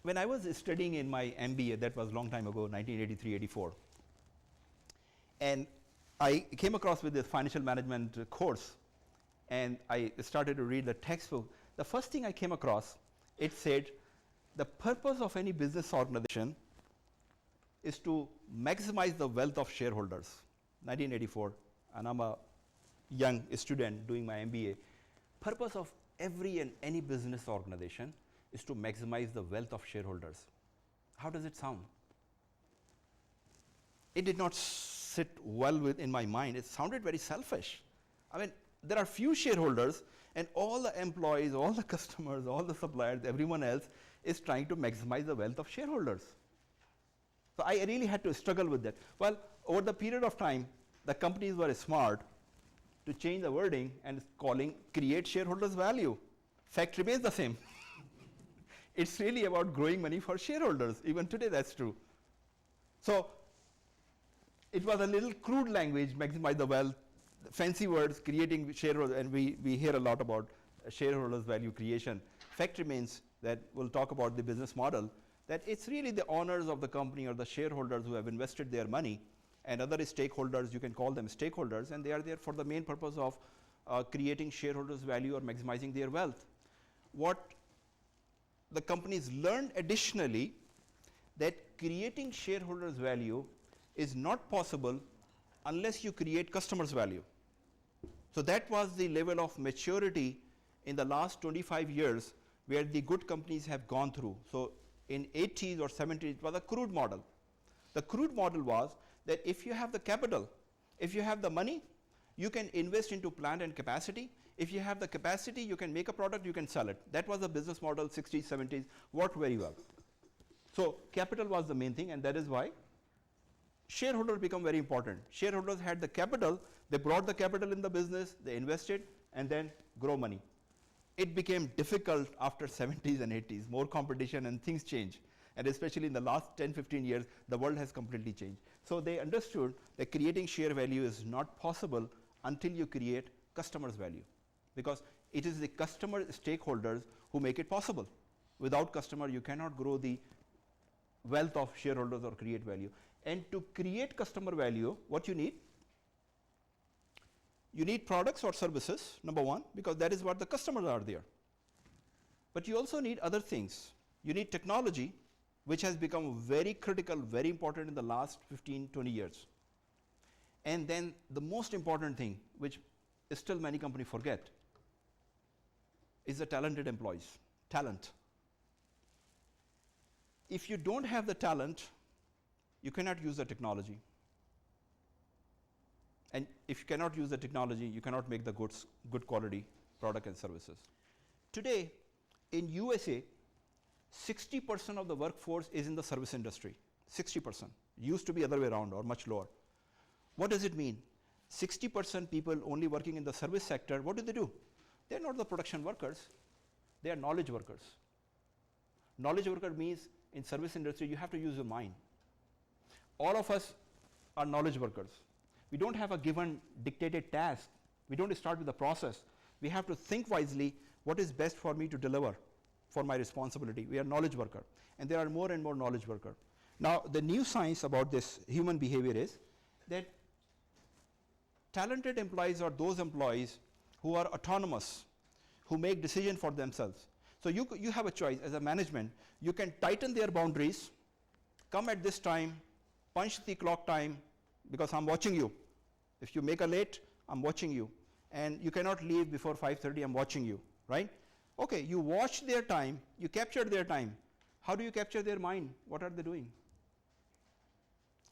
when I was studying in my MBA, that was a long time ago, 1983-84, and I came across with this financial management course, and I started to read the textbook. The first thing I came across, it said, the purpose of any business organization is to maximize the wealth of shareholders. 1984, and I'm a young student doing my MBA. Purpose of every and any business organization is to maximize the wealth of shareholders. How does it sound? It did not sit well in my mind. It sounded very selfish. I mean, there are few shareholders, and all the employees, all the customers, all the suppliers, everyone else is trying to maximize the wealth of shareholders. So I really had to struggle with that. Well, over the period of time, the companies were smart to change the wording and calling create shareholders value. Fact remains the same. It's really about growing money for shareholders. Even today, that's true. So it was a little crude language, maximize the wealth, fancy words, creating shareholders, and we hear a lot about shareholders value creation. Fact remains that we'll talk about the business model, that it's really the owners of the company or the shareholders who have invested their money, and other stakeholders, you can call them stakeholders, and they are there for the main purpose of creating shareholders value or maximizing their wealth. What the companies learned additionally, that creating shareholders value is not possible unless you create customers value. So that was the level of maturity in the last 25 years where the good companies have gone through. So in 80s or 70s, it was a crude model. The crude model was that if you have the capital, if you have the money, you can invest into plant and capacity. If you have the capacity, you can make a product, you can sell it. That was the business model, 60s, 70s, worked very well. So capital was the main thing, and that is why shareholders become very important. Shareholders had the capital, they brought the capital in the business, they invested, and then grow money. It became difficult after 70s and 80s, more competition and things change. And especially in the last 10, 15 years, the world has completely changed. So they understood that creating share value is not possible until you create customers value, because it is the customer stakeholders who make it possible. Without customer, you cannot grow the wealth of shareholders or create value. And to create customer value, what you need? You need products or services, number one, because that is what the customers are there. But you also need other things. You need technology, which has become very critical, very important in the last 15, 20 years. And then the most important thing, which still many companies forget, is the talented employees, talent. If you don't have the talent, you cannot use the technology. And if you cannot use the technology, you cannot make the good quality product and services. Today, in USA, 60% of the workforce is in the service industry. 60%. Used to be other way around or much lower. What does it mean? 60% people only working in the service sector, what do? They're not the production workers, they are knowledge workers. Knowledge worker means in service industry, you have to use your mind. All of us are knowledge workers. We don't have a given dictated task. We don't start with the process. We have to think wisely, what is best for me to deliver for my responsibility. We are knowledge worker, and there are more and more knowledge worker. Now, the new science about this human behavior is that talented employees are those employees who are autonomous, who make decisions for themselves. So you have a choice as a management. You can tighten their boundaries, come at this time, punch the clock time, because I'm watching you. If you make a late, I'm watching you. And you cannot leave before 5:30, I'm watching you, right? Okay, you watch their time, you capture their time. How do you capture their mind? What are they doing?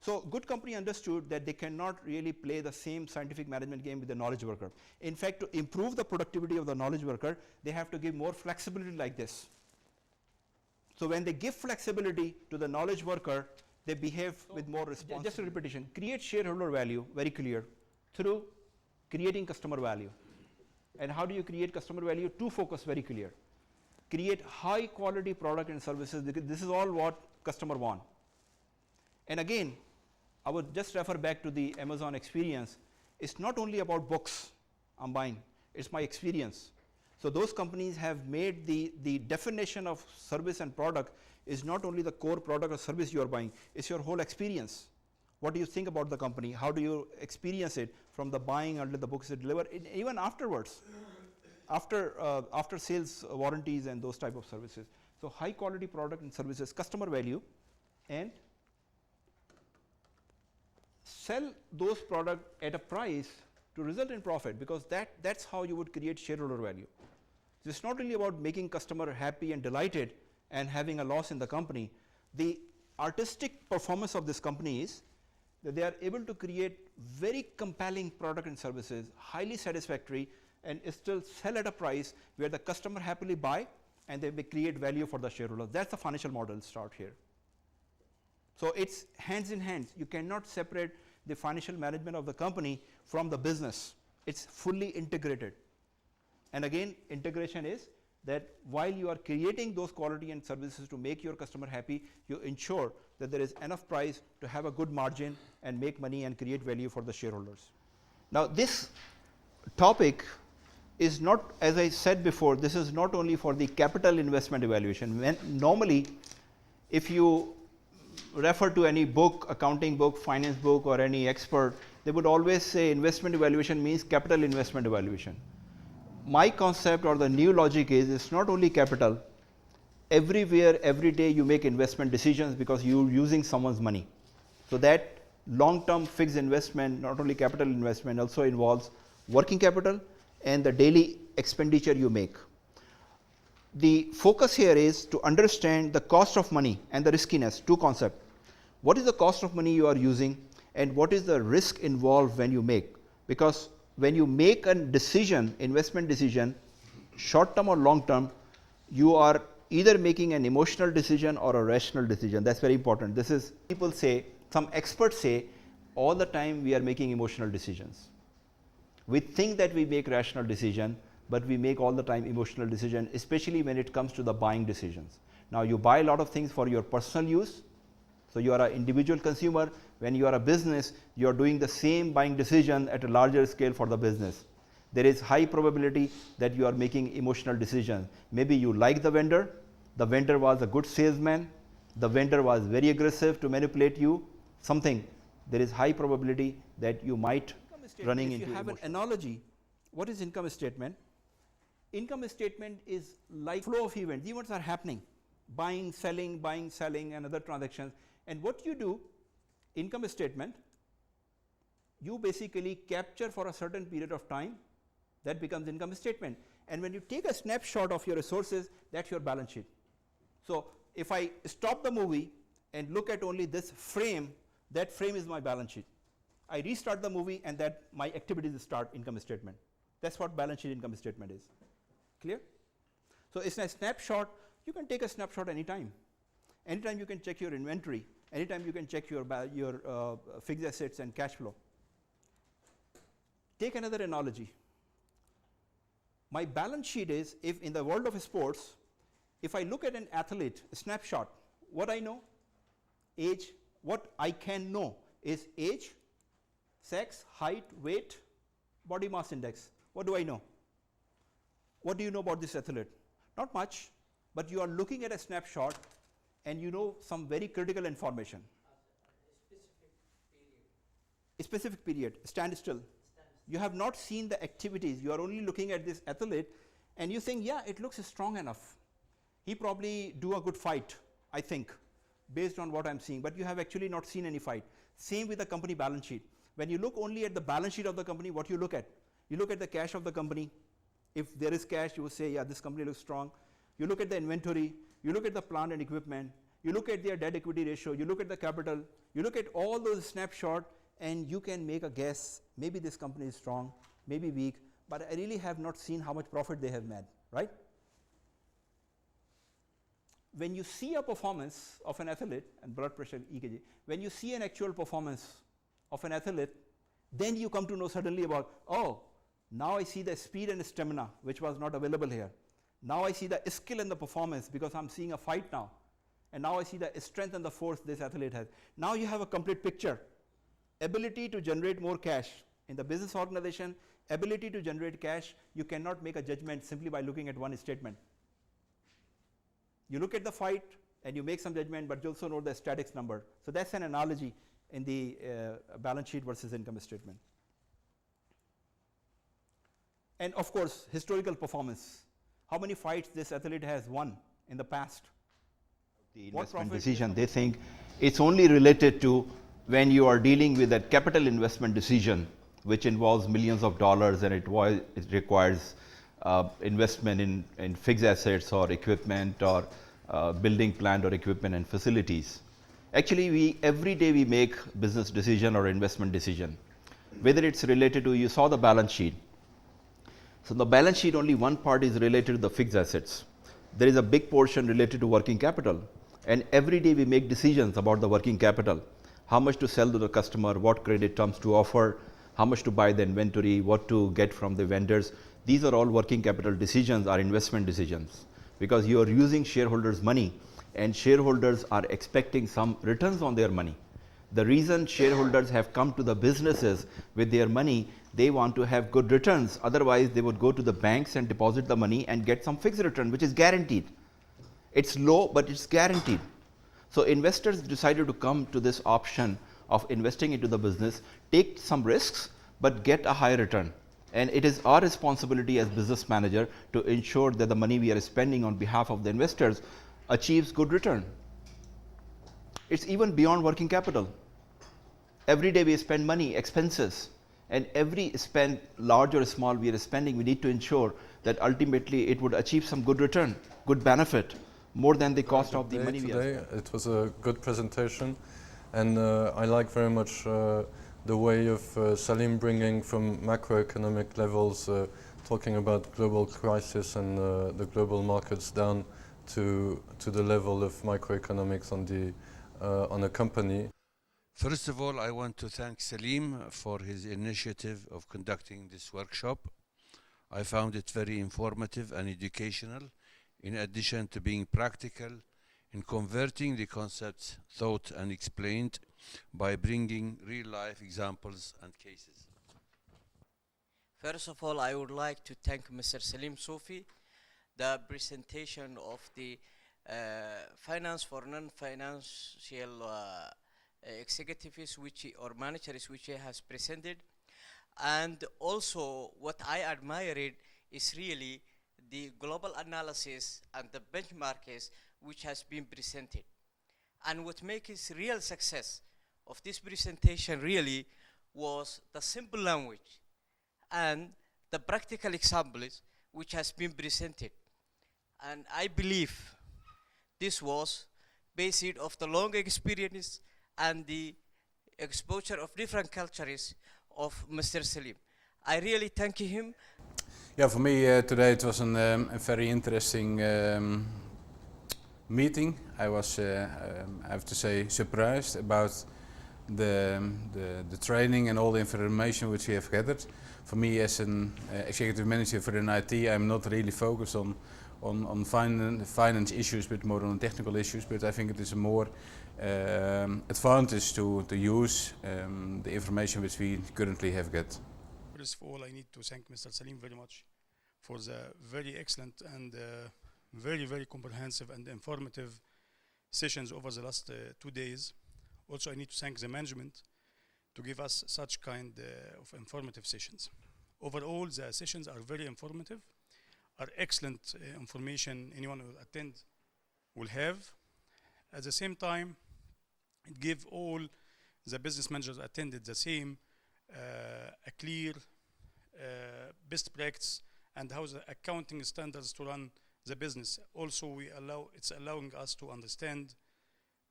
So good company understood that they cannot really play the same scientific management game with the knowledge worker. In fact, to improve the productivity of the knowledge worker, they have to give more flexibility like this. So when they give flexibility to the knowledge worker, they behave with more responsibility. Just a repetition, create shareholder value, very clear, through creating customer value. And how do you create customer value? Two focus, very clear. Create high quality product and services, because this is all what customer want. And again, I would just refer back to the Amazon experience. It's not only about books I'm buying, it's my experience. So those companies have made the definition of service and product is not only the core product or service you are buying, it's your whole experience. What do you think about the company? How do you experience it from the buying until the book is delivered, even afterwards, after sales warranties and those type of services. So high quality product and services, customer value, and sell those products at a price to result in profit, because that's how you would create shareholder value. So it's not really about making customer happy and delighted and having a loss in the company. The artistic performance of this company is that they are able to create very compelling product and services, highly satisfactory, and still sell at a price where the customer happily buy and they may create value for the shareholders. That's the financial model start here. So it's hands in hands. You cannot separate the financial management of the company from the business. It's fully integrated. And again, integration is that while you are creating those quality and services to make your customer happy, you ensure that there is enough price to have a good margin and make money and create value for the shareholders. Now this topic is not, as I said before, this is not only for the capital investment evaluation. When normally, if you refer to any book, accounting book, finance book, or any expert, they would always say investment evaluation means capital investment evaluation. My concept or the new logic is, it's not only capital. Everywhere, every day you make investment decisions because you're using someone's money. So that long-term fixed investment, not only capital investment, also involves working capital and the daily expenditure you make. The focus here is to understand the cost of money and the riskiness, two concepts. What is the cost of money you are using and what is the risk involved when you make? Because when you make a decision, investment decision, short term or long term, you are either making an emotional decision or a rational decision. That's very important. This is, people say, some experts say, all the time we are making emotional decisions. We think that we make rational decision, but we make all the time emotional decision, especially when it comes to the buying decisions. Now you buy a lot of things for your personal use. So you are an individual consumer. When you are a business, you are doing the same buying decision at a larger scale for the business. There is high probability that you are making emotional decisions. Maybe you like the vendor was a good salesman, the vendor was very aggressive to manipulate you, something. There is high probability that you might running into. If you have an analogy, what is income statement? Income statement is like flow of events. Events are happening, buying, selling, and other transactions. And what you do, income statement, you basically capture for a certain period of time, that becomes income statement. And when you take a snapshot of your resources, that's your balance sheet. So if I stop the movie and look at only this frame, that frame is my balance sheet. I restart the movie and that my activities start income statement. That's what balance sheet income statement is. Clear? So it's a snapshot. You can take a snapshot anytime. Anytime you can check your inventory. Anytime you can check your fixed assets and cash flow. Take another analogy. My balance sheet is, if in the world of sports, if I look at an athlete, a snapshot, what I know, age, what I can know is age, sex, height, weight, body mass index. What do I know? What do you know about this athlete? Not much, but you are looking at a snapshot and you know some very critical information. A specific period, stand still. You have not seen the activities, you are only looking at this athlete and you think, yeah, it looks strong enough. He probably do a good fight, I think, based on what I'm seeing, but you have actually not seen any fight. Same with the company balance sheet. When you look only at the balance sheet of the company, what you look at? You look at the cash of the company. If there is cash, you will say, yeah, this company looks strong. You look at the inventory, you look at the plant and equipment, you look at their debt equity ratio, you look at the capital, you look at all those snapshots and you can make a guess, maybe this company is strong, maybe weak, but I really have not seen how much profit they have made, right? When you see a performance of an athlete, and blood pressure, EKG, when you see an actual performance of an athlete, then you come to know suddenly about, oh, now I see the speed and stamina, which was not available here. Now I see the skill and the performance because I'm seeing a fight now. And now I see the strength and the force this athlete has. Now you have a complete picture. Ability to generate more cash. In the business organization, ability to generate cash, you cannot make a judgment simply by looking at one statement. You look at the fight, and you make some judgment, but you also know the statics number. So that's an analogy in the balance sheet versus income statement. And of course, historical performance. How many fights this athlete has won in the past? The investment decision, they think it's only related to when you are dealing with a capital investment decision, which involves millions of dollars, and it requires investment in fixed assets or equipment or building plant or equipment and facilities. Actually, every day we make business decision or investment decision, whether it's related to, you saw the balance sheet. So the balance sheet, only one part is related to the fixed assets. There is a big portion related to working capital. And every day we make decisions about the working capital, how much to sell to the customer, what credit terms to offer, how much to buy the inventory, what to get from the vendors. These are all working capital decisions or investment decisions, because you are using shareholders' money and shareholders are expecting some returns on their money. The reason shareholders have come to the businesses with their money, they want to have good returns. Otherwise, they would go to the banks and deposit the money and get some fixed return, which is guaranteed. It's low, but it's guaranteed. So investors decided to come to this option of investing into the business, take some risks, but get a high return. And it is our responsibility as business manager to ensure that the money we are spending on behalf of the investors achieves good return. It's even beyond working capital. Every day we spend money, expenses, and every spend, large or small, we are spending, we need to ensure that ultimately it would achieve some good return, good benefit, more than the cost of the money we are spending. It was a good presentation, and I like very much the way of Saleem bringing from macroeconomic levels, talking about global crisis and the global markets, down to the level of microeconomics on a company. First of all, I want to thank Saleem for his initiative of conducting this workshop. I found it very informative and educational, in addition to being practical in converting the concepts thought and explained by bringing real-life examples and cases. First of all, I would like to thank Mr. Saleem Sufi. The presentation of the finance for non-financial executives or managers which he has presented. And also what I admired is really the global analysis and the benchmarks which has been presented. And what makes real success of this presentation really was the simple language and the practical examples which has been presented. And I believe this was based off the long experience and the exposure of different cultures of Mr. Saleem. I really thank him. Yeah, for me today it was a very interesting meeting. I was, I have to say, surprised about the training and all the information which we have gathered. For me, as an executive manager for an IT, I'm not really focused on finance issues, but more on technical issues. But I think it is a more advantage to use the information which we currently have got. First of all, I need to thank Mr. Saleem very much for the very excellent and very comprehensive and informative sessions over the last 2 days. Also, I need to thank the management to give us such kind of informative sessions. Overall, the sessions are very informative, are excellent information anyone who will attend will have. At the same time, it gives all the business managers attended the same a clear best practice and how the accounting standards to run the business. Also, it's allowing us to understand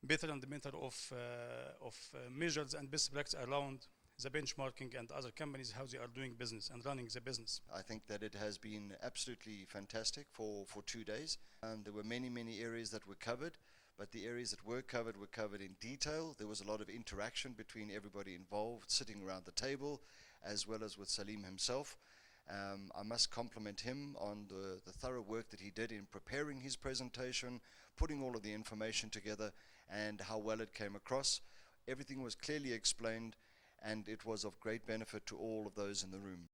better and better of measures and best practice around the benchmarking and other companies, how they are doing business and running the business. I think that it has been absolutely fantastic for 2 days. There were many areas that were covered, but the areas that were covered in detail. There was a lot of interaction between everybody involved, sitting around the table, as well as with Saleem himself. I must compliment him on the thorough work that he did in preparing his presentation, putting all of the information together, and how well it came across. Everything was clearly explained, and it was of great benefit to all of those in the room.